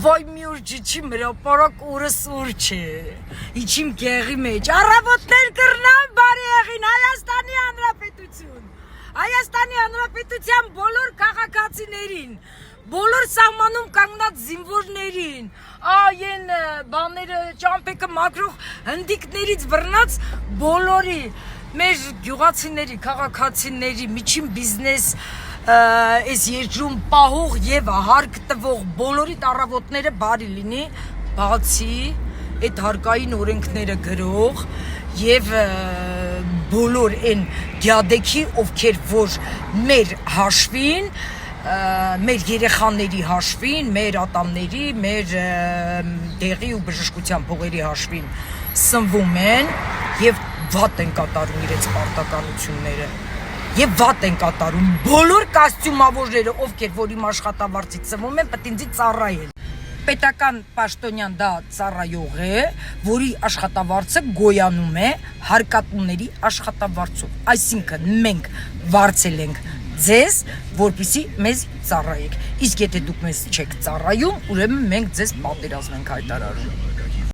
Վայ մի օր ջիչի մրապարակ օրս օր չէ, իչիմ գեղի մեջ, առավոտներ կրնան բարի եղին Հայաստանի Հանրապետություն, Հայաստանի Հանրապետության բոլոր քաղաքացիներին, բոլոր սահմանում կանգնած զինվորներին, այն բաները ճամպեկը մաքրող հնդիկներից բռնած բոլորի, մեր գյուղացիների, քաղաքացիների, միջին բիզնես այս երկրում պահող եւ հարկ տվող բոլորի առավոտները բարի լինի, բացի այդ հարկային օրենքները գրող եւ բոլոր այն գյադեքի, ովքեր որ մեր հաշվին, մեր երեխաների հաշվին, մեր ատամների, մեր դեղի ու բժշկության փողերի հաշվին սնվում են եւ վատ են կատարում իրենց պարտականությունները եւ վատ են կատարում բոլոր կոստյումավորները, ովքեր որ իմ աշխատավարձից սնվում են, պետք ինձ ծառայեն։ Պետական պաշտոնյան դա ծառայող է, որի աշխատավարձը գոյանում է հարկատուների աշխատավարձով։ Այսինքն մենք վարձել ենք ձեզ, որպեսզի մեզ ծառայեք։ Իսկ եթե դուք մեզ չեք ծառայում, ուրեմն մենք ձեզ պատերազմ ենք հայտարարում։